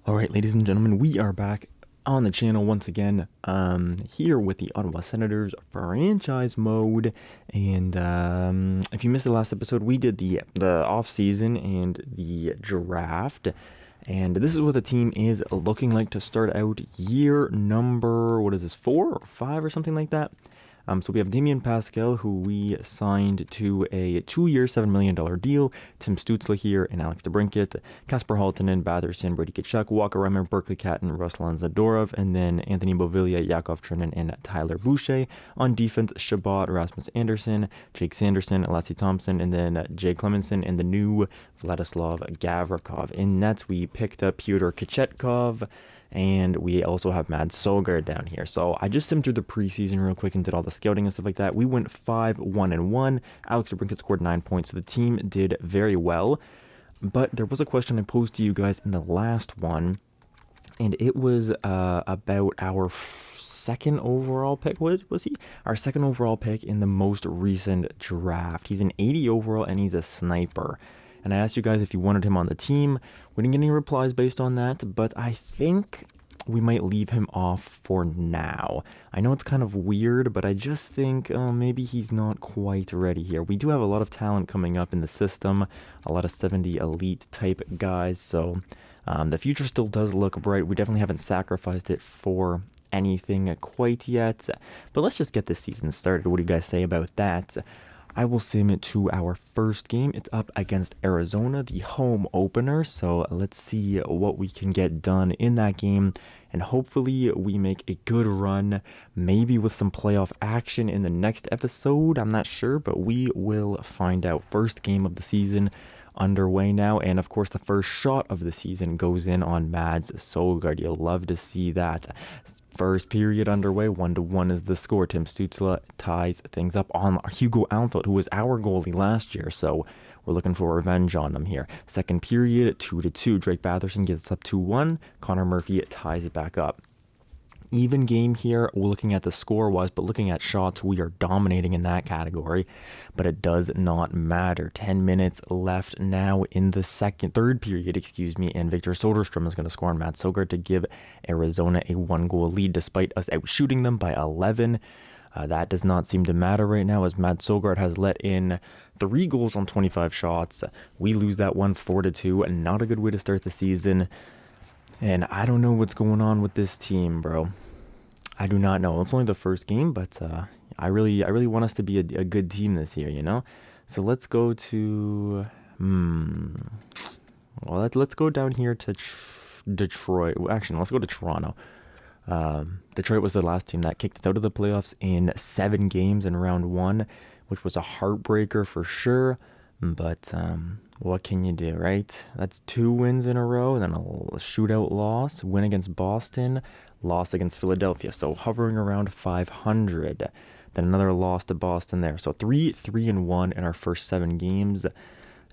Alright, ladies and gentlemen, we are back on the channel once again, here with the Ottawa Senators franchise mode. And if you missed the last episode, we did the off-season and the draft. And this is what the team is looking like to start out year number, what is this, 4 or 5 or something like that? So we have Damien Pascal, who we signed to a 2-year, $7 million deal. Tim Stützle here and Alex DeBrincat, Kasper Halttunen, Batherson, Brady Tkachuk, Walker Reimer, Berkeley Catton, Ruslan Zadorov, and then Anthony Beauvillier, Yakov Trenin, and Tyler Boucher. On defense, Shabbat, Rasmus Anderson, Jake Sanderson, Lassie Thompson, and then Jay Clemenson, and the new Vladislav Gavrikov. In nets, we picked up Pyotr Kochetkov, and we also have Mads Sogaard down here. So I just simmed through the preseason real quick and did all the scouting and stuff like that. We went 5-1-1. Alex DeBrincat scored 9 points, so the team did very well. But there was a question I posed to you guys in the last one, and it was about our second overall pick. Was he? Our second overall pick in the most recent draft. He's an 80 overall, and he's a sniper. And I asked you guys if you wanted him on the team. We didn't get any replies based on that, but I think we might leave him off for now. I know it's kind of weird, but I just think maybe he's not quite ready here. We do have a lot of talent coming up in the system, a lot of 70 elite type guys, so the future still does look bright. We definitely haven't sacrificed it for anything quite yet, but let's just get this season started. What do you guys say about that? I will sim it to our first game. It's up against Arizona, the home opener. So let's see what we can get done in that game. And hopefully we make a good run, maybe with some playoff action in the next episode. I'm not sure, but we will find out. First game of the season underway now. And of course, the first shot of the season goes in on Mads Sogaard. You'll love to see that. First period underway, 1-1 is the score. Tim Stützle ties things up on Hugo Alnefelt, who was our goalie last year, so we're looking for revenge on him here. Second period, 2-2. Drake Batherson gets up 2-1. Connor Murphy ties it back up. Even game here, we're looking at the score-wise, but looking at shots, we are dominating in that category, but it does not matter. 10 minutes left now in the third period, and Victor Soderstrom is going to score on Mads Sogaard to give Arizona a 1-goal lead, despite us outshooting them by 11. That does not seem to matter right now, as Mads Sogaard has let in 3 goals on 25 shots. We lose that one 4-2, and not a good way to start the season. And I don't know what's going on with this team, bro. I do not know. It's only the first game, but I really want us to be a good team this year, you know? So let's go to well, let's go down here to Detroit. Well, actually, let's go to Toronto. Detroit was the last team that kicked us out of the playoffs in 7 games in round 1, which was a heartbreaker for sure. But what can you do, right? That's 2 wins in a row, then a shootout loss, win against Boston, loss against Philadelphia. So hovering around 500. Then another loss to Boston there. So 3-1 in our first 7 games.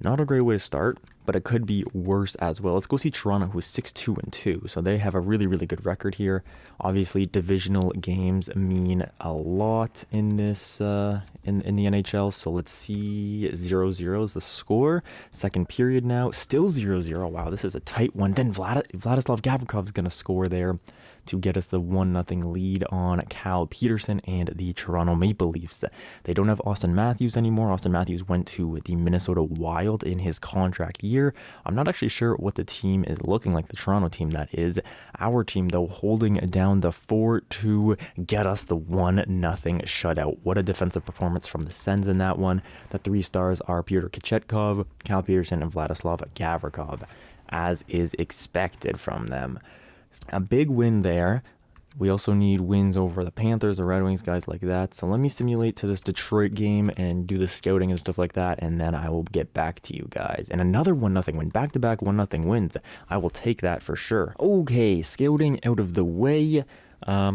Not a great way to start, but it could be worse as well. Let's go see Toronto, who's 6-2-2. So they have a really good record here. Obviously, divisional games mean a lot in this in the NHL. So let's see, 0-0 is the score. Second period now, still 0-0. Wow, this is a tight one. Then Vladislav Gavrikov is going to score there to get us the 1-0 lead on Cal Peterson and the Toronto Maple Leafs. They don't have Austin Matthews anymore. Austin Matthews went to the Minnesota Wild in his contract year. I'm not actually sure what the team is looking like, the Toronto team that is. Our team, though, holding down the 4 to get us the 1-0 shutout. What a defensive performance from the Sens in that one. The 3 stars are Pyotr Kochetkov, Cal Peterson, and Vladislav Gavrikov, as is expected from them. A big win there. We also need wins over the Panthers, the Red Wings, guys like that. So let me simulate to this Detroit game and do the scouting and stuff like that, and then I will get back to you guys. And another 1-0 win, back-to-back 1-0 wins. I will take that for sure. Okay, scouting out of the way.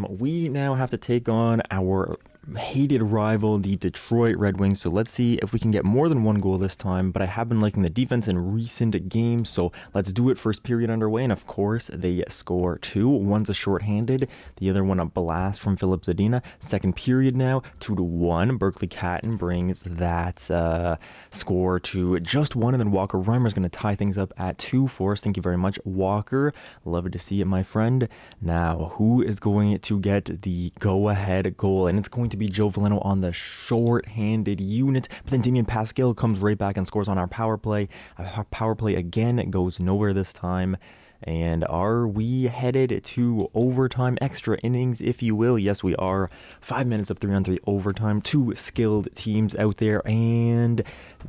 We now have to take on our hated rival, the Detroit Red Wings. So let's see if we can get more than one goal this time. But I have been liking the defense in recent games, so let's do it. First period underway, and of course they score two. One's a shorthanded, the other one a blast from Philip Zadina. Second period now, 2-1. Berkeley Catton brings that score to just one, and then Walker Reimer's going to tie things up at 2 for us. Thank you very much, Walker. Love to see it, my friend. Now, who is going to get the go-ahead goal? And it's going to be Joe Veleno on the short-handed unit. But then Damien Pascal comes right back and scores on our power play. Our power play again goes nowhere this time. And are we headed to overtime, extra innings, if you will? Yes, we are. 5 minutes of 3-on-3 overtime. Two skilled teams out there, and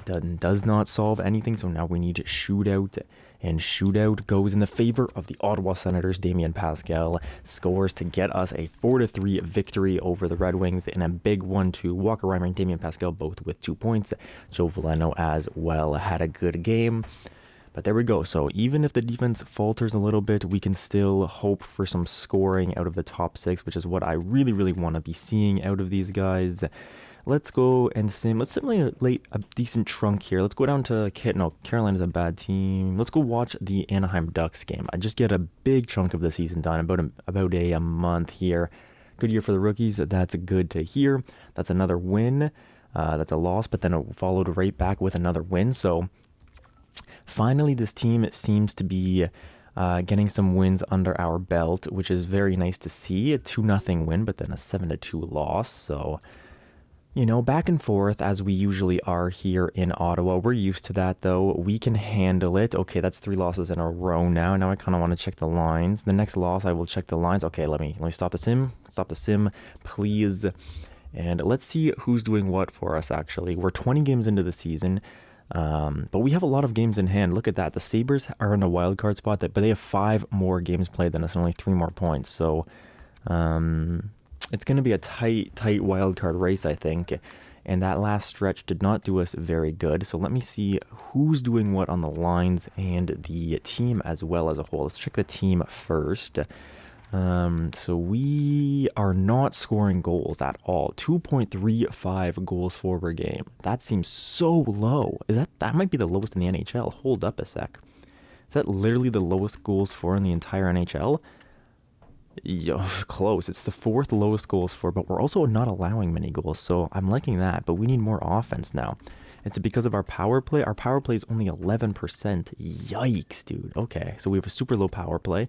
does not solve anything. So now we need shootout. And shootout goes in the favor of the Ottawa Senators. Damien Pascal scores to get us a 4-3 victory over the Red Wings, and a big one to Walker Reimer and Damien Pascal, both with 2 points. Joe Veleno as well had a good game. But there we go. So even if the defense falters a little bit, we can still hope for some scoring out of the top 6, which is what I really, really want to be seeing out of these guys. Let's go and let's simulate a decent trunk here. Let's go down to no, Carolina's a bad team. Let's go watch the Anaheim Ducks game. I just get a big chunk of the season done, about a month here. Good year for the rookies. That's good to hear. That's another win. That's a loss, but then it followed right back with another win. So finally, this team seems to be getting some wins under our belt, which is very nice to see. A 2-0 win, but then a 7-2 loss. So, you know, back and forth as we usually are here in Ottawa. We're used to that, though. We can handle it. Okay, that's 3 losses in a row now. Now I kind of want to check the lines. The next loss, I will check the lines. Okay, let me stop the sim. Stop the sim, please. And let's see who's doing what for us, actually. We're 20 games into the season. But we have a lot of games in hand. Look at that. The Sabres are in a wild card spot, but they have 5 more games played than us and only 3 more points. So it's going to be a tight wild card race, I think. And that last stretch did not do us very good. So let me see who's doing what on the lines and the team as well as a whole. Let's check the team first. So we are not scoring goals at all. 2.35 goals for per game. That seems so low. That might be the lowest in the NHL? Hold up a sec. Is that literally the lowest goals for in the entire NHL? Yo, close. It's the 4th lowest goals for, but we're also not allowing many goals, so I'm liking that. But we need more offense now. It's because of our power play. Our power play is only 11%. Yikes, dude. Okay, so we have a super low power play.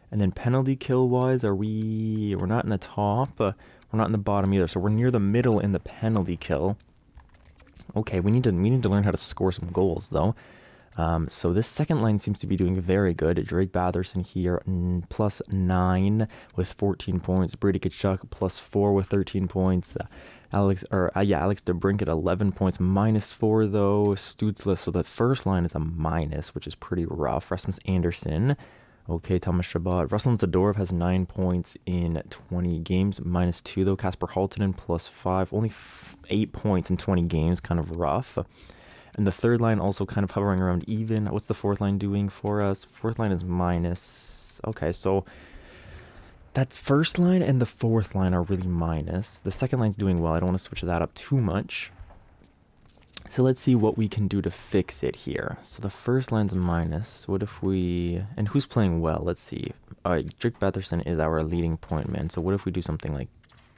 And then penalty kill wise, we're not in the top, we're not in the bottom either. So we're near the middle in the penalty kill. Okay, we need to learn how to score some goals though. So this second line seems to be doing very good. Drake Batherson here, +9 with 14 points. Brady Tkachuk +4 with 13 points. Alex DeBrincat 11 points, -4 though. Stutzla, so the first line is a minus, which is pretty rough. Rasmus Anderson. Okay, Thomas Chabot. Ruslan Zadorov has 9 points in 20 games, -2 though. Kasper Haltinen +5, only 8 points in 20 games, kind of rough. And the third line also kind of hovering around even. What's the fourth line doing for us? Fourth line is minus. Okay, so that's first line and the fourth line are really minus. The second line's doing well. I don't want to switch that up too much. So let's see what we can do to fix it here. So the first line's minus. What if we... And who's playing well? Let's see. Alright, Drake Batherson is our leading point man. So what if we do something like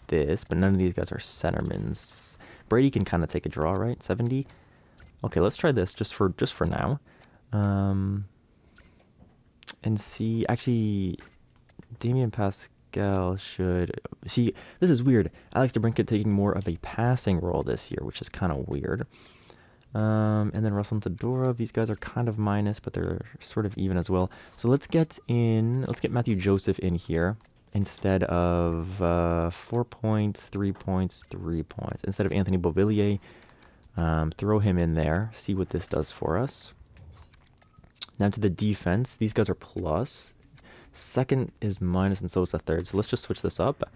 this? But none of these guys are centermans. Brady can kind of take a draw, right? 70? Okay, let's try this just for now. And see... Actually, Damien Pascal should... See, this is weird. Alex DeBrincat taking more of a passing role this year, which is kind of weird. And then Ruslan Zadorov, these guys are kind of minus, but they're sort of even as well. So let's get Matthew Joseph in here instead of 4 points, 3 points, 3 points. Instead of Anthony Beauvillier, throw him in there, see what this does for us. Now to the defense, these guys are plus. Second is minus, and so is the third. So let's just switch this up.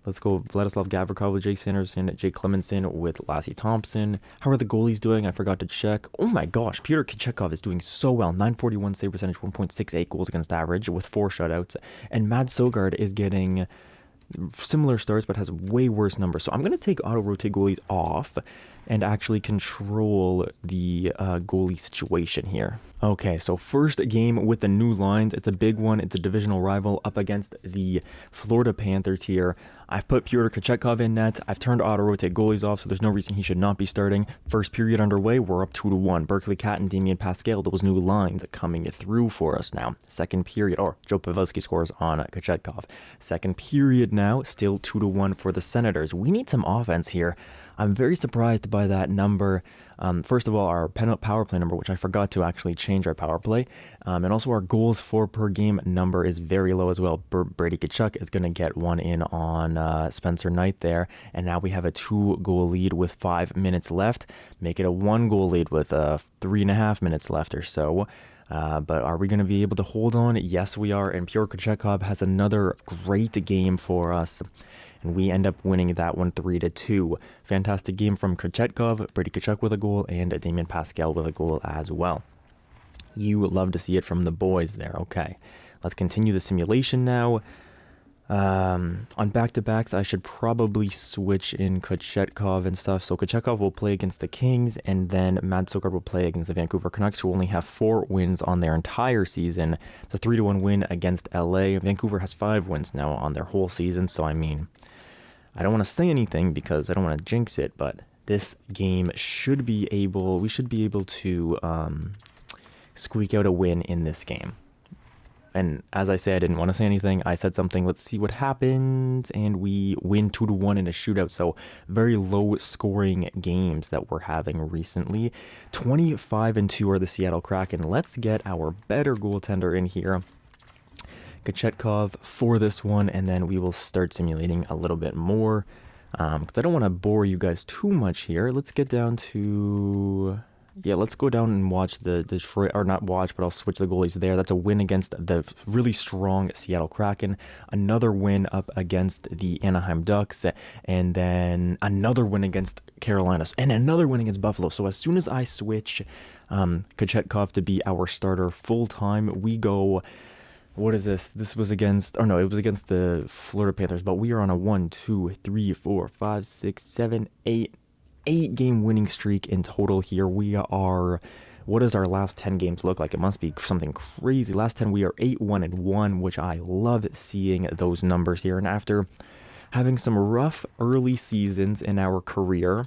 Let's go Vladislav Gavrikov with Jake Sanderson, Jake Clemenson with Lassie Thompson. How are the goalies doing? I forgot to check. Oh my gosh, Peter Tkachuk is doing so well. 941 save percentage, 1.68 goals against average with 4 shutouts. And Mad Sogard is getting similar starts, but has way worse numbers. So I'm going to take auto-rotate goalies off and actually control the goalie situation here. Okay, so first game with the new lines. It's a big one. It's a divisional rival up against the Florida Panthers here. I've put Pyotr Kochetkov in net. I've turned auto-rotate goalies off, so there's no reason he should not be starting. First period underway, we're up 2-1. Berkeley Cat and Damian Pascal, those new lines coming through for us now. Second period, Joe Pavelski scores on Kochetkov. Second period now, still 2-1 for the Senators. We need some offense here. I'm very surprised by that number. First of all, our power play number, which I forgot to actually change our power play, and also our goals for per game number is very low as well. Brady Tkachuk is going to get one in on Spencer Knight there, and now we have a 2-goal lead with 5 minutes left. Make it a 1-goal lead with 3.5 minutes left or so. But are we going to be able to hold on? Yes, we are, and Pyotr Kochetkov has another great game for us. And we end up winning that one 3-2. Fantastic game from Kochetkov, Brady Tkachuk with a goal, and Damian Pascal with a goal as well. You would love to see it from the boys there. Okay, let's continue the simulation now. On back-to-backs, I should probably switch in Kochetkov and stuff. So Kochetkov will play against the Kings, and then Mads Søgaard will play against the Vancouver Canucks, who only have 4 wins on their entire season. It's a 3-1 win against LA. Vancouver has 5 wins now on their whole season, so I mean, I don't want to say anything because I don't want to jinx it, but this game we should be able to squeak out a win in this game. And as I said, I didn't want to say anything. I said something, let's see what happens, and we win 2-1 in a shootout. So very low scoring games that we're having recently. 25-2 are the Seattle Kraken. Let's get our better goaltender in here, Kochetkov, for this one, and then we will start simulating a little bit more. Because I don't want to bore you guys too much here. Let's get down to... Yeah, let's go down and watch the Detroit, or not watch, but I'll switch the goalies there. That's a win against the really strong Seattle Kraken. Another win up against the Anaheim Ducks, and then another win against Carolina, and another win against Buffalo. So as soon as I switch Kochetkov to be our starter full-time, we go... What is this? This was against... Oh, no, it was against the Florida Panthers, but we are on a 1, 2, 3, 4, 5, 6, 7, 8-game winning streak in total here. We are... What does our last 10 games look like? It must be something crazy. Last 10, we are 8-1-1, which I love seeing those numbers here. And after having some rough early seasons in our career,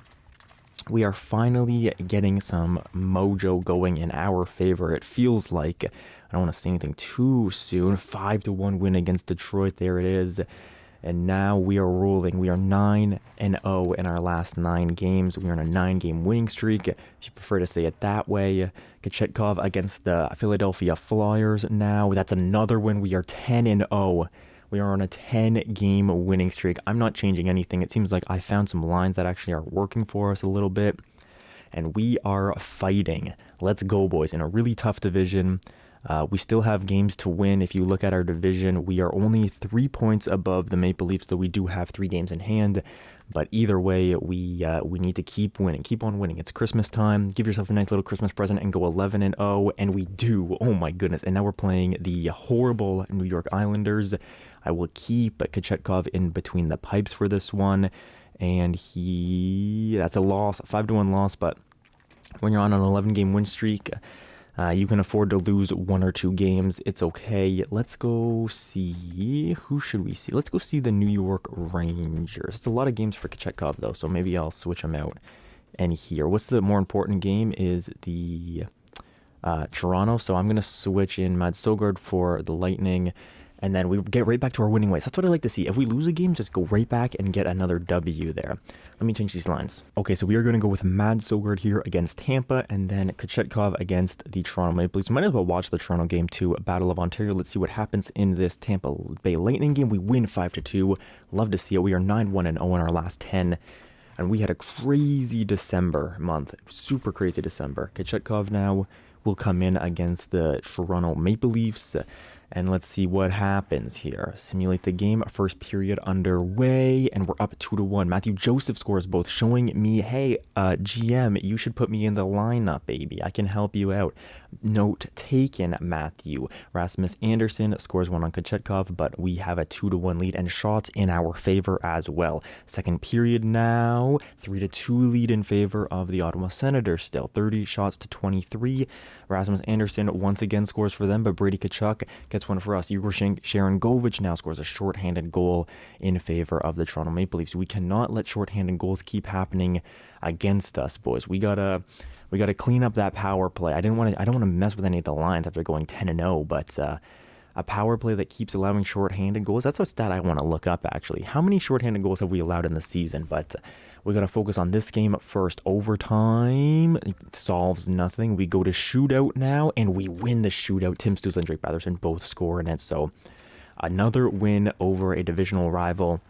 we are finally getting some mojo going in our favor. It feels like... I don't want to say anything too soon. 5-1 win against Detroit. There it is. And now we are rolling. We are 9-0 in our last 9 games. We are on a 9-game winning streak, if you prefer to say it that way. Kochetkov against the Philadelphia Flyers now. That's another win. We are 10-0. We are on a 10-game winning streak. I'm not changing anything. It seems like I found some lines that actually are working for us a little bit. And we are fighting. Let's go, boys. In a really tough division. We still have games to win. If you look at our division, we are only 3 points above the Maple Leafs, though we do have 3 games in hand. But either way, we need to keep winning, keep on winning. It's Christmas time. Give yourself a nice little Christmas present and go 11-0, and we do. Oh my goodness! And now we're playing the horrible New York Islanders. I will keep Kochetkov in between the pipes for this one, and that's a loss, a 5-1 loss. But when you're on an 11-game win streak, you can afford to lose 1 or 2 games. It's okay. Let's go see... Who should we see? Let's go see the New York Rangers. It's a lot of games for Kochetkov, though, so maybe I'll switch him out. And here, what's the more important game is the Toronto. So I'm going to switch in Mads Søgaard for the Lightning. And then we get right back to our winning ways. That's what I like to see. If we lose a game, just go right back and get another W there. Let me change these lines. Okay, so we are going to go with Mads Søgaard here against Tampa, and then Kochetkov against the Toronto Maple Leafs. Might as well watch the Toronto game too, Battle of Ontario. Let's see what happens in this Tampa Bay Lightning game. We win 5-2. Love to see it. We are 9-1-0 in our last 10. And we had a crazy December month. Super crazy December. Kochetkov now will come in against the Toronto Maple Leafs. And let's see what happens here. Simulate the game. First period underway, and we're up 2-1. Matthew Joseph scores both, showing me, hey, GM, you should put me in the lineup, baby. I can help you out. Note taken, Matthew. Rasmus Anderson scores one on Kochetkov, but we have a 2-1 lead and shots in our favor as well. Second period now, 3-2 lead in favor of the Ottawa Senators still. 30 shots to 23. Rasmus Anderson once again scores for them, but Brady Tkachuk gets one for us. Igor Sharangovich now scores a shorthanded goal in favor of the Toronto Maple Leafs. We cannot let shorthanded goals keep happening against us, boys. We gotta clean up that power play. I don't want to mess with any of the lines after going 10-0, but a power play that keeps allowing shorthanded goals. That's a stat I want to look up, actually. How many shorthanded goals have we allowed in the season? But we got to focus on this game first. Overtime solves nothing. We go to shootout now, and we win the shootout. Tim Stützle and Drake Batherson both score in it. So another win over a divisional rival.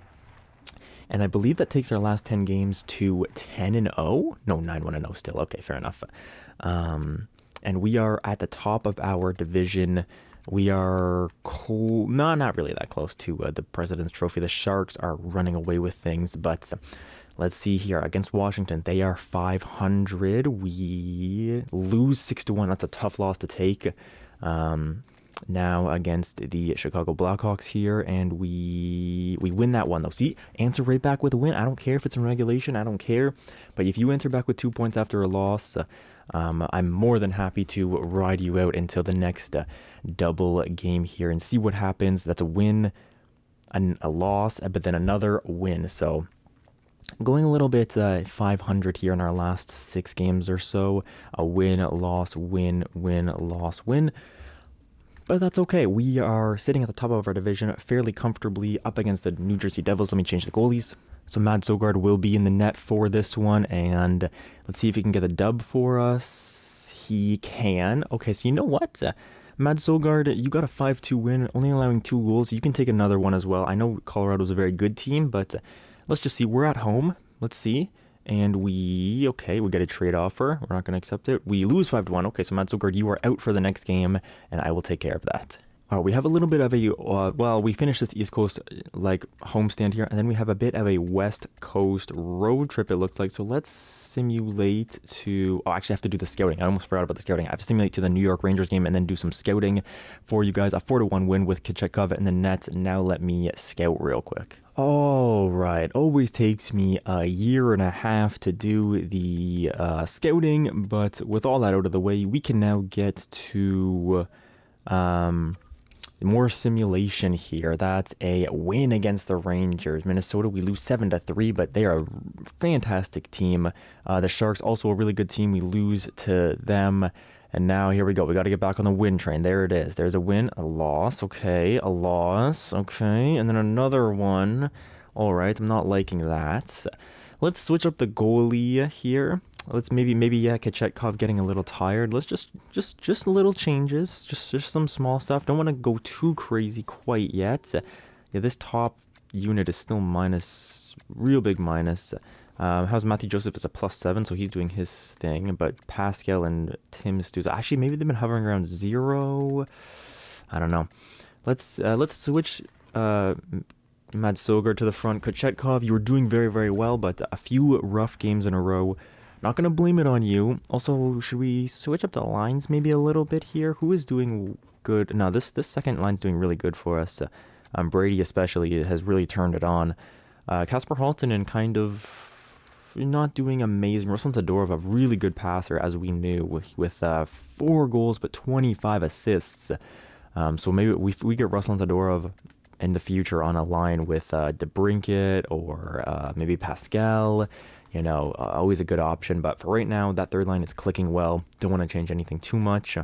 And I believe that takes our last 10 games to 10-0. No, 9-1-0 still. Okay, fair enough. And we are at the top of our division. We are not really that close to the President's Trophy. The Sharks are running away with things, but let's see here. Against Washington, they are 500. We lose 6-1. That's a tough loss to take. Now against the Chicago Blackhawks here, and we win that one though. See, answer right back with a win. I don't care if it's in regulation. I don't care. But if you answer back with 2 points after a loss, I'm more than happy to ride you out until the next double game here and see what happens. That's a win, a loss, but then another win. So going a little bit 500 here in our last 6 games or so. A win, loss, win, win, loss, win. But that's okay. We are sitting at the top of our division fairly comfortably up against the New Jersey Devils. Let me change the goalies. So Mads Søgaard will be in the net for this one, and let's see if he can get a dub for us. He can. Okay, so you know what? Mads Søgaard, you got a 5-2 win, only allowing 2 goals. You can take another one as well. I know Colorado's a very good team, but let's just see. We're at home. Let's see. And we get a trade offer. We're not going to accept it. We lose 5-1. Okay, so Mads Søgaard, you are out for the next game, and I will take care of that. All right, we have a little bit of a, we finished this East Coast, homestand here, and then we have a bit of a West Coast road trip, it looks like. So let's simulate to, actually I have to do the scouting. I almost forgot about the scouting. I have to simulate to the New York Rangers game and then do some scouting for you guys. A 4-1 win with Kochetkov in the nets. Now let me scout real quick. All right, always takes me a year and a half to do the scouting, but with all that out of the way, we can now get to more simulation here. That's a win against the Rangers. Minnesota, we lose 7-3, but they are a fantastic team. The Sharks, also a really good team. We lose to them. And now here we go. We got to get back on the win train. There it is. There's a win, a loss. Okay, a loss. Okay, and then another one. All right, I'm not liking that. Let's switch up the goalie here. Let's maybe Kochetkov getting a little tired. Let's just little changes, just some small stuff. Don't want to go too crazy quite yet. Yeah, this top unit is still minus, real big minus. How's Matthew Joseph is a +7, so he's doing his thing. But Pascal and Tim Stützle, actually maybe they've been hovering around 0. I don't know. Let's switch Mads Søgaard to the front. Kochetkov, you were doing very, very well, but a few rough games in a row. Not going to blame it on you. Also, should we switch up the lines maybe a little bit here? Who is doing good? No, this second line's doing really good for us. Brady especially has really turned it on. Kasper Halttunen kind of not doing amazing. Ruslan Zadorov, a really good passer, as we knew, with 4 goals but 25 assists. So maybe we get Ruslan Zadorov in the future on a line with DeBrincat or maybe Pascal. Always a good option. But for right now, that third line is clicking well. Don't want to change anything too much.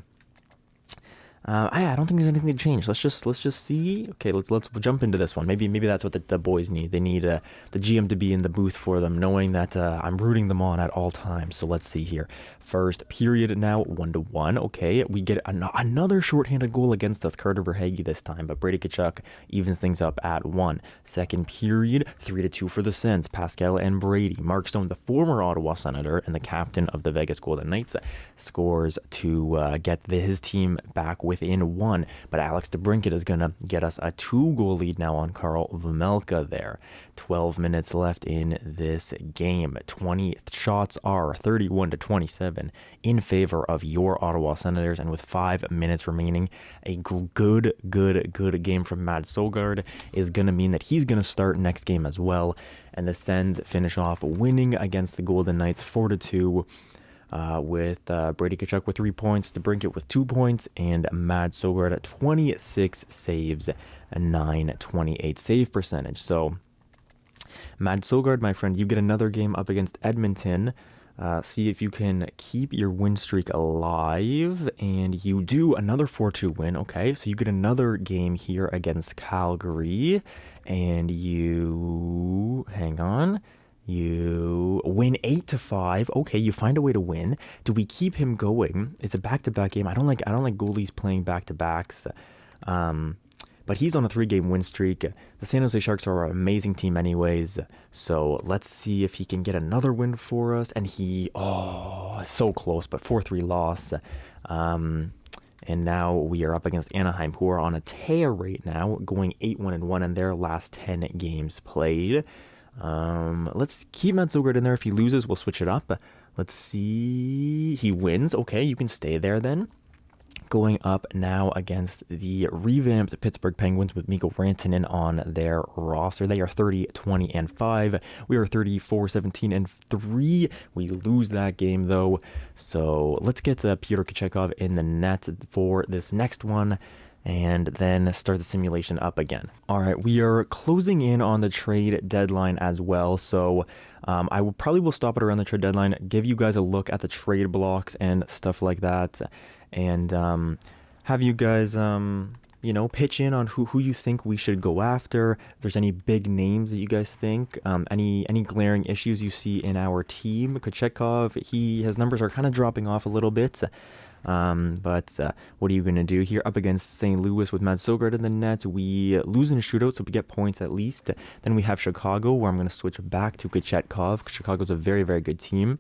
I don't think there's anything to change. Let's just see. Okay, let's jump into this one. Maybe that's what the boys need. They need the GM to be in the booth for them, knowing that I'm rooting them on at all times. So let's see here. First period now, 1-1. Okay, we get another shorthanded goal against us. Carter Verhaeghe this time, but Brady Tkachuk evens things up at 1. Second period, 3-2 for the Sens. Pascal and Brady. Mark Stone, the former Ottawa Senator and the captain of the Vegas Golden Knights, scores to get his team back with within one, but Alex DeBrincat is going to get us a 2-goal lead now on Karl Vejmelka there. 12 minutes left in this game. 20 shots are 31-27 in favor of your Ottawa Senators, and with 5 minutes remaining, a good game from Mads Søgaard is going to mean that he's going to start next game as well, and the Sens finish off winning against the Golden Knights 4-2. With Brady Tkachuk with 3 points, DeBrincat with 2 points, and Mads Søgaard at 26 saves, a .928 save percentage. So, Mads Søgaard, my friend, you get another game up against Edmonton. See if you can keep your win streak alive, and you do another 4-2 win. Okay, so you get another game here against Calgary, and you hang on. You win 8-5. Okay, you find a way to win. Do we keep him going? It's a back-to-back game. I don't like goalies playing back-to-backs. But he's on a 3-game win streak. The San Jose Sharks are an amazing team anyways. So let's see if he can get another win for us. And so close, but 4-3 loss. And now we are up against Anaheim, who are on a tear right now, going 8-1-1 in their last 10 games played. Let's keep Mads Søgaard in there. If he loses, we'll switch it up. Let's see. He wins. Okay, you can stay there then. Going up now against the revamped Pittsburgh Penguins with Mikko Rantanen on their roster. They are 30-20-5. We are 34-17-3. We lose that game though. So let's get Pyotr Kochetkov in the net for this next one, and then start the simulation up again. All right, we are closing in on the trade deadline as well, so I will probably stop it around the trade deadline, give you guys a look at the trade blocks and stuff like that, and have you guys, pitch in on who you think we should go after. If there's any big names that you guys think, any glaring issues you see in our team. Kochetkov, his numbers are kind of dropping off a little bit. But what are you going to do here up against St. Louis with Mads Søgaard in the net? We lose in a shootout, so we get points at least. Then we have Chicago, where I'm going to switch back to Kochetkov. Chicago's a very, very good team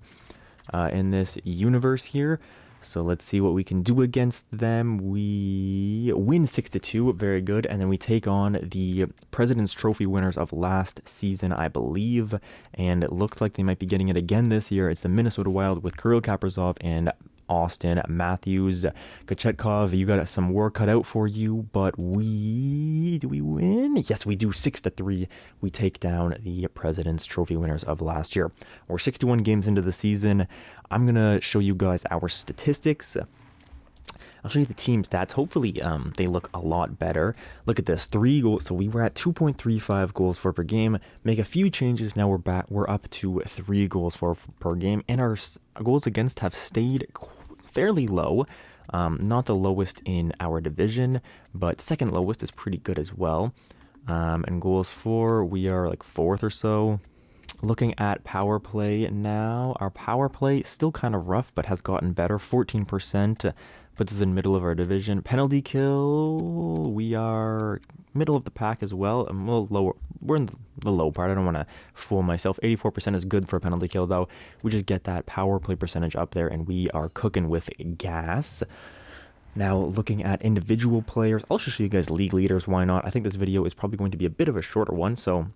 in this universe here. So let's see what we can do against them. We win 6-2, very good. And then we take on the President's Trophy winners of last season, I believe. And it looks like they might be getting it again this year. It's the Minnesota Wild with Kirill Kaprizov and Austin Matthews. Kochetkov, you got some work cut out for you, but do we win? Yes, we do. 6-3. We take down the President's Trophy winners of last year. We're 61 games into the season. I'm gonna show you guys our statistics. I'll show you the team stats. Hopefully, they look a lot better. Look at this, 3 goals. So we were at 2.35 goals for per game. Make a few changes. Now we're up to 3 goals for per game, and our goals against have stayed fairly low. Not the lowest in our division, but second lowest is pretty good as well. And goals for, we are like 4th or so. Looking at power play now, our power play still kind of rough, but has gotten better. 14%, puts us in middle of our division. Penalty kill, we are middle of the pack as well. A little lower. We're in the low part. I don't want to fool myself. 84% is good for a penalty kill, though. We just get that power play percentage up there, and we are cooking with gas. Now, looking at individual players, I'll just show you guys league leaders. Why not? I think this video is probably going to be a bit of a shorter one, so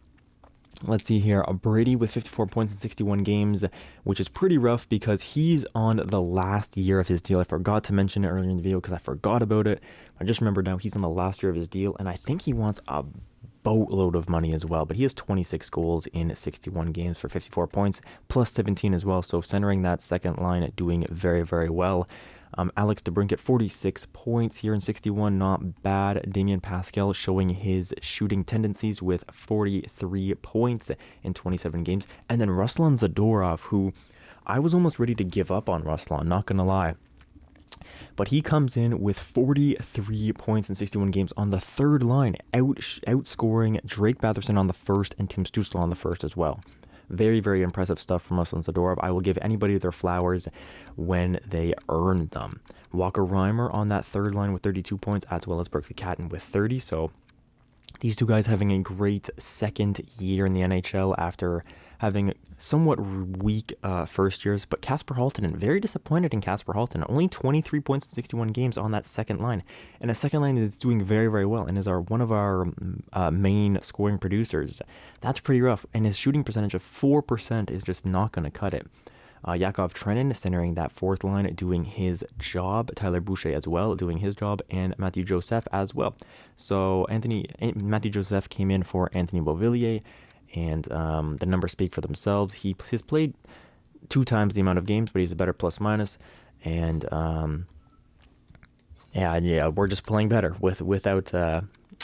let's see here. Brady with 54 points in 61 games, which is pretty rough because he's on the last year of his deal. I forgot to mention it earlier in the video because I forgot about it. I just remembered now he's on the last year of his deal, and I think he wants a boatload of money as well. But he has 26 goals in 61 games for 54 points, plus 17 as well. So centering that second line, doing very, very well. Alex DeBrincat, 46 points here in 61, not bad. Damien Pascal showing his shooting tendencies with 43 points in 27 games. And then Ruslan Zadorov, who I was almost ready to give up on Ruslan, not going to lie. But he comes in with 43 points in 61 games on the third line, outscoring Drake Batherson on the first and Tim Stützle on the first as well. Very, very impressive stuff from Ruslan Zadorov. I will give anybody their flowers when they earn them. Walker Reimer on that third line with 32 points, as well as Berkeley Catton with 30. So These two guys having a great second year in the NHL after having somewhat weak first years. But Casper Halton, very disappointed in Casper Halton. Only 23 points in 61 games on that second line. And a second line that's doing very, very well and is one of our main scoring producers. That's pretty rough. And his shooting percentage of 4% is just not going to cut it. Yakov Trenin centering that fourth line, doing his job. Tyler Boucher as well, doing his job, and Matthew Joseph as well. So Matthew Joseph came in for Anthony Beauvillier, and the numbers speak for themselves. He's played 2 times the amount of games, but he's a better plus minus, and yeah, we're just playing better without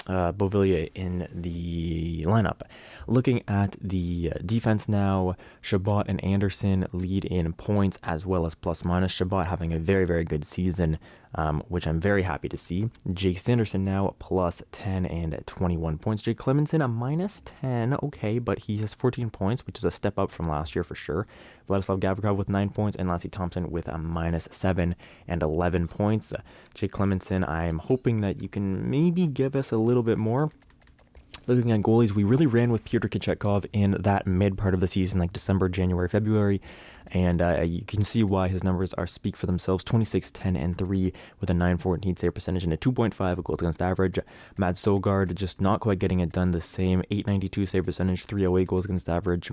Beauvillier in the lineup. Looking at the defense now, Chabot and Anderson lead in points as well as plus minus. Chabot having a very, very good season, which I'm very happy to see. Jake Sanderson now plus 10 and 21 points. Jake Clemenson a minus 10, okay, but he has 14 points, which is a step up from last year for sure. Vladislav Gavrikov with 9 points, and Lassie Thompson with a minus 7 and 11 points. Jake Clemenson, I'm hoping that you can maybe give us a little bit more. Looking at goalies, we really ran with Pyotr Kochetkov in that mid part of the season, like December, January, February, and you can see why his numbers speak for themselves. 26, 10, and 3 with a 9.14 save percentage and a 2.5 goals against average. Matt Sogard just not quite getting it done the same. 8.92 save percentage, 3.08 goals against average.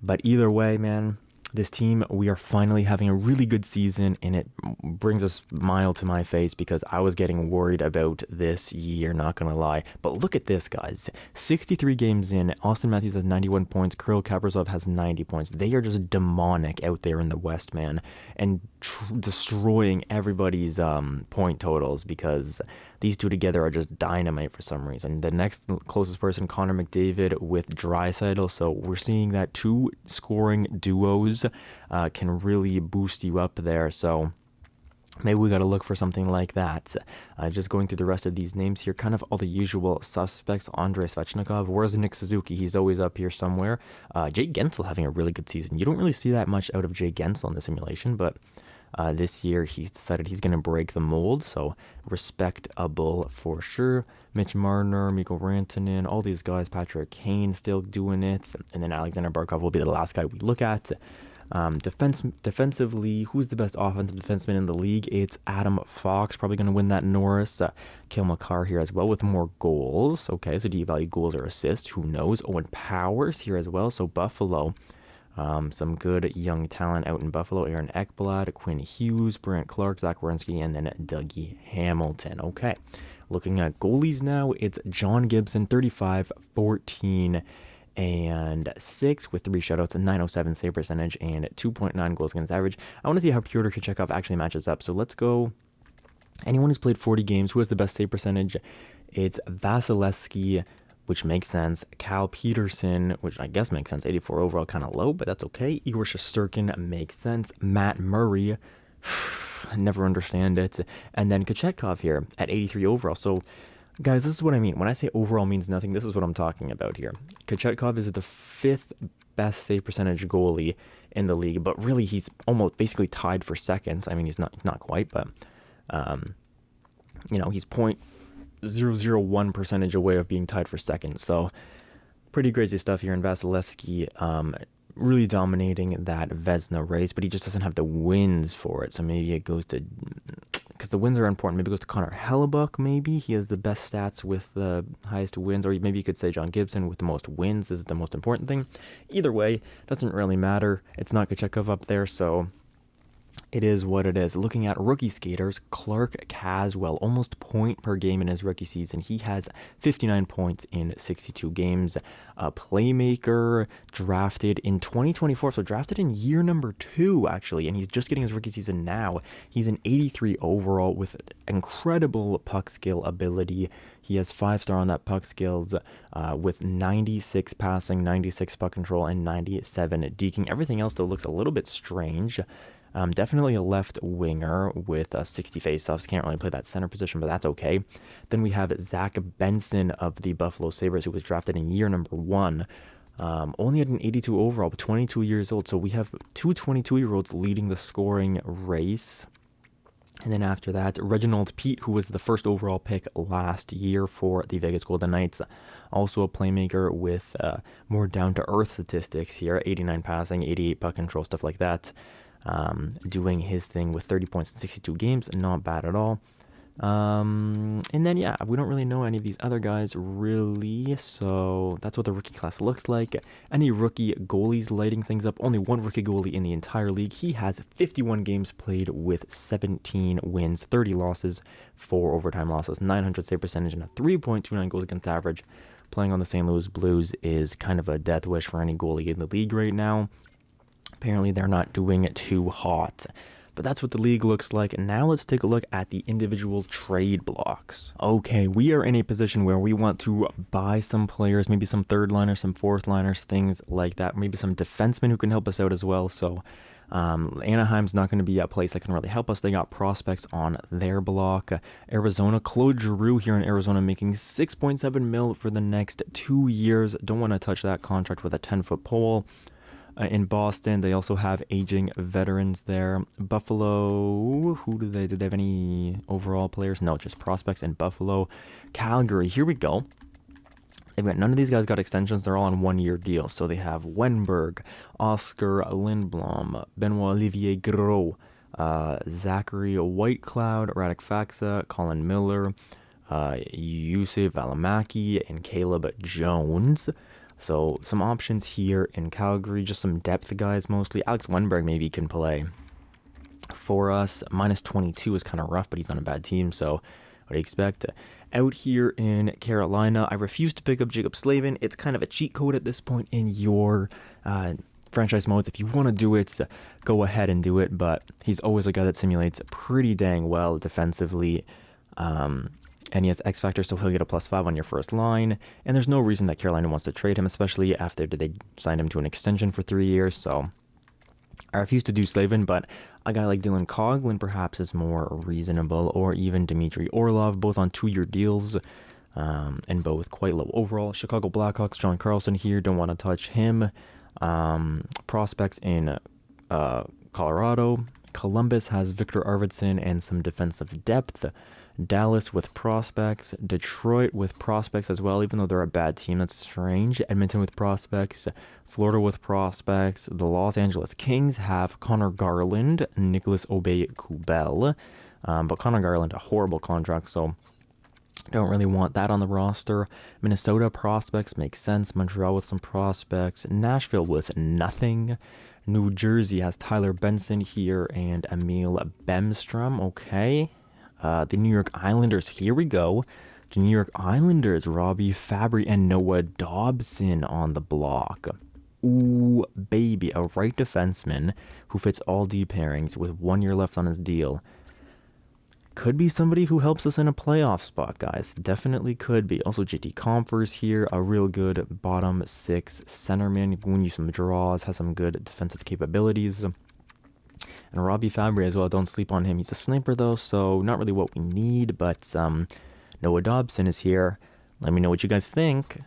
But either way, man, this team, we are finally having a really good season, and it brings a smile to my face because I was getting worried about this year, not gonna lie. But look at this, guys. 63 games in, Austin Matthews has 91 points, Kirill Kaprizov has 90 points. They are just demonic out there in the West, man, and destroying everybody's point totals because these two together are just dynamite for some reason. The next closest person, Connor McDavid with Draisaitl. So we're seeing that two scoring duos can really boost you up there. So maybe we got to look for something like that. Just going through the rest of these names here, kind of all the usual suspects. Andrei Svechnikov, where's Nick Suzuki? He's always up here somewhere. Jake Gensel having a really good season. You don't really see that much out of Jake Gensel in the simulation, but this year he's decided he's going to break the mold, so respectable for sure. Mitch Marner, Mikko Rantanen, all these guys, Patrick Kane still doing it, and then Alexander Barkov will be the last guy we look at. Defensively, who's the best offensive defenseman in the league? It's Adam Fox, probably going to win that Norris. Cale Makar here as well with more goals. Okay, so do you value goals or assists? Who knows? Owen Powers here as well, so Buffalo. Some good young talent out in Buffalo. Aaron Ekblad, Quinn Hughes, Brant Clark, Zach Werenski, and then Dougie Hamilton. Okay, looking at goalies now, it's John Gibson, 35, 14, and 6 with 3 shutouts, a 907 save percentage, and 2.9 goals against average. I want to see how Pyotr Kochetkov actually matches up. So let's go. Anyone who's played 40 games, who has the best save percentage? It's Vasilevsky, which makes sense. Cal Peterson, which I guess makes sense. 84 overall, kind of low, but that's okay. Igor Shesterkin makes sense. Matt Murray, never understand it. And then Kochetkov here at 83 overall. So, guys, this is what I mean. When I say overall means nothing, this is what I'm talking about here. Kochetkov is the 5th best save percentage goalie in the league, but really he's almost basically tied for second. I mean, he's not quite, but he's 0.001 percentage away of being tied for second. So pretty crazy stuff here in Vasilevsky, really dominating that Vezina race, but he just doesn't have the wins for it. So maybe it goes to, because the wins are important, maybe it goes to Connor Hellebuck. Maybe he has the best stats with the highest wins, or maybe you could say John Gibson with the most wins is the most important thing. Either way, doesn't really matter. It's not Kochetkov up there, so it is what it is. Looking at rookie skaters, Clark Caswell, almost point per game in his rookie season. He has 59 points in 62 games. A playmaker, drafted in 2024, so drafted in year number 2, actually, and he's just getting his rookie season now. He's an 83 overall with incredible puck skill ability. He has 5-star on that puck skills with 96 passing, 96 puck control, and 97 deking. Everything else, though, looks a little bit strange. Definitely a left winger with 60 faceoffs. Can't really play that center position, but that's okay. Then we have Zach Benson of the Buffalo Sabres, who was drafted in year number 1. Only at an 82 overall, but 22 years old. So we have two 22-year-olds leading the scoring race. And then after that, Reginald Pete, who was the first overall pick last year for the Vegas Golden Knights, also a playmaker with more down-to-earth statistics here, 89 passing, 88 puck control, stuff like that. Doing his thing with 30 points in 62 games, not bad at all. And then, yeah, we don't really know any of these other guys, really, so that's what the rookie class looks like. Any rookie goalies lighting things up? Only one rookie goalie in the entire league. He has 51 games played with 17 wins, 30 losses, 4 overtime losses, 900 save percentage, and a 3.29 goals against average. Playing on the St. Louis Blues is kind of a death wish for any goalie in the league right now. Apparently, they're not doing it too hot. But that's what the league looks like. And now let's take a look at the individual trade blocks. Okay, we are in a position where we want to buy some players, maybe some third liners, some fourth liners, things like that. Maybe some defensemen who can help us out as well. So Anaheim's not going to be a place that can really help us. They got prospects on their block. Arizona, Claude Giroux here in Arizona making $6.7 million for the next 2 years. Don't want to touch that contract with a 10-foot pole. In Boston, they also have aging veterans there. Buffalo, do they have any overall players? No, just prospects in Buffalo. Calgary, here we go. They've got none of these guys got extensions. They're all on 1-year deals. So they have Wenberg, Oscar Lindblom, Benoit Olivier Gros, Zachary Whitecloud, Radek Faksa, Colin Miller, Yusuf Valimaki, and Caleb Jones. So some options here in Calgary, just some depth guys mostly. Alex Wenberg maybe can play for us. Minus 22 is kind of rough, but he's on a bad team, so what do you expect? Out here in Carolina, I refuse to pick up Jacob Slavin. It's kind of a cheat code at this point in your franchise modes. If you want to do it, go ahead and do it, but he's always a guy that simulates pretty dang well defensively. And he has X Factor, so he'll get a +5 on your first line. And there's no reason that Carolina wants to trade him, especially after they signed him to an extension for 3 years. So I refuse to do Slavin, but a guy like Dylan Coghlan perhaps is more reasonable, or even Dmitry Orlov, both on 2-year deals, and both quite low overall. Chicago Blackhawks, John Carlson here, don't want to touch him. Prospects in Colorado. Columbus has Victor Arvidsson and some defensive depth. Dallas with prospects, Detroit with prospects as well, even though they're a bad team. That's strange. Edmonton with prospects, Florida with prospects. The Los Angeles Kings have Connor Garland, Nicholas Aubé-Kubel, but Connor Garland, a horrible contract, so don't really want that on the roster. Minnesota prospects make sense. Montreal with some prospects. Nashville with nothing. New Jersey has Tyler Benson here and Emil Bemstrom. Okay. The New York Islanders, here we go. The New York Islanders, Robbie Fabry and Noah Dobson on the block. Ooh, baby, a right defenseman who fits all D pairings with 1 year left on his deal. Could be somebody who helps us in a playoff spot, guys. Definitely could be. Also, JT Compher's here, a real good bottom 6 centerman. Win you some draws, has some good defensive capabilities. And Robbie Fabry as well, don't sleep on him. He's a sniper though, so not really what we need, but Noah Dobson is here. Let me know what you guys think.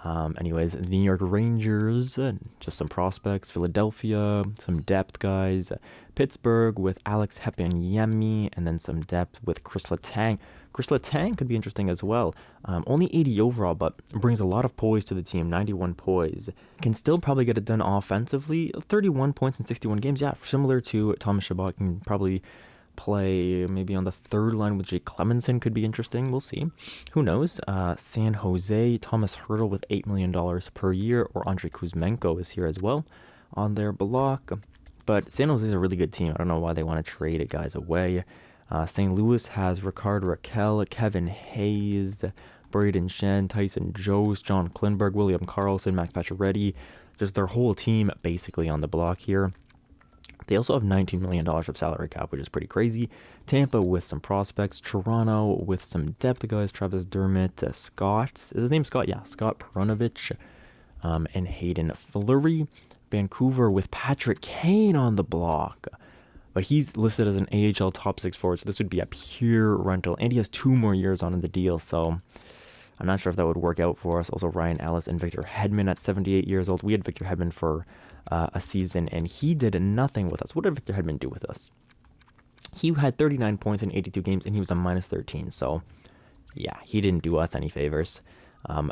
Anyways, the New York Rangers, just some prospects. Philadelphia, some depth guys. Pittsburgh with Alex Heponiemi, and then some depth with Chris Letang. Chris Letang could be interesting as well. Only 80 overall, but brings a lot of poise to the team, 91 poise. Can still probably get it done offensively. 31 points in 61 games. Yeah, similar to Thomas Chabot. Can probably play maybe on the third line with Jake Clemenson. Could be interesting. We'll see. Who knows? San Jose, Thomas Hertl with $8 million per year, or Andrei Kuzmenko is here as well on their block. But San Jose is a really good team. I don't know why they want to trade guys away. St. Louis has Rickard Rakell, Kevin Hayes, Braden Shen, Tyson Jost, John Klingberg, William Karlsson, Max Pacioretty. Just their whole team basically on the block here. They also have $19 million of salary cap, which is pretty crazy. Tampa with some prospects. Toronto with some depth guys. Travis Dermott, Scott. Is his name Scott? Yeah, Scott Perunovich, and Hayden Fleury. Vancouver with Patrick Kane on the block. But he's listed as an AHL top 6 forward, so this would be a pure rental. And he has 2 more years on in the deal, so I'm not sure if that would work out for us. Also, Ryan Ellis and Victor Hedman at 78 years old. We had Victor Hedman for a season, and he did nothing with us. What did Victor Hedman do with us? He had 39 points in 82 games, and he was a minus 13. So, yeah, he didn't do us any favors.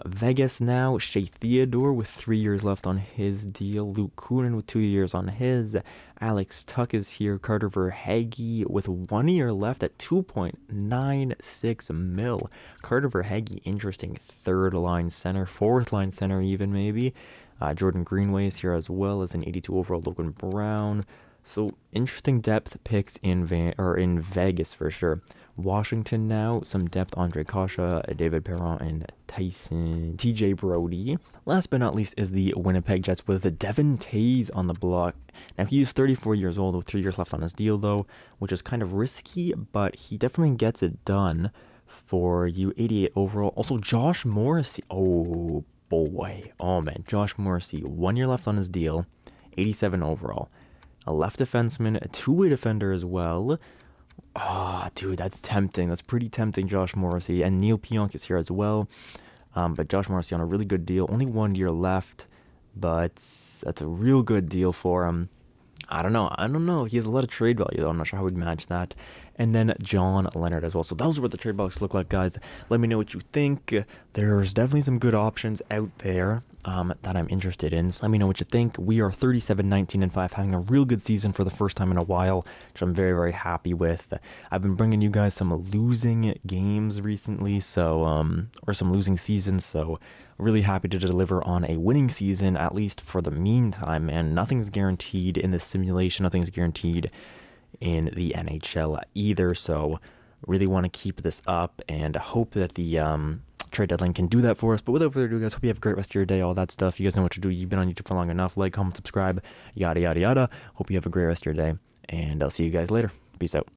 Vegas now, Shea Theodore with 3 years left on his deal. Luke Kunin with 2 years on his. Alex Tuck is here. Carter Verhaeghe with 1 year left at 2.96 mil. Carter Verhaeghe, interesting third line center, fourth line center even maybe. Jordan Greenway is here as well as an 82 overall Logan Brown. So interesting depth picks in Vegas for sure. Washington now, some depth, Andre Kasha, David Perron, and TJ Brody. Last but not least is the Winnipeg Jets with Devin Tays on the block. Now he is 34 years old with 3 years left on his deal though, which is kind of risky, but he definitely gets it done for you. 88 overall. Also Josh Morrissey. Oh boy. Oh man, Josh Morrissey, 1 year left on his deal, 87 overall. A left defenseman, a two-way defender as well. Ah, oh, dude, that's tempting. That's pretty tempting, Josh Morrissey. And Neil Pionk is here as well. But Josh Morrissey on a really good deal. Only 1 year left, but that's a real good deal for him. I don't know. He has a lot of trade value, though. I'm not sure how we'd match that. And then John Leonard as well. So those are what the trade blocks look like, guys. Let me know what you think. There's definitely some good options out there that I'm interested in. So let me know what you think. We are 37-19-5, having a real good season for the first time in a while, which I'm very, very happy with. I've been bringing you guys some losing games recently, so or some losing seasons. So really happy to deliver on a winning season, at least for the meantime, man. Nothing's guaranteed in this simulation. Nothing's guaranteed in the NHL either. So really want to keep this up and hope that the trade deadline can do that for us. But without further ado, guys, hope you have a great rest of your day, all that stuff. You guys know what to do. You've been on YouTube for long enough. Like, comment, subscribe, yada, yada, yada. Hope you have a great rest of your day, and I'll see you guys later. Peace out.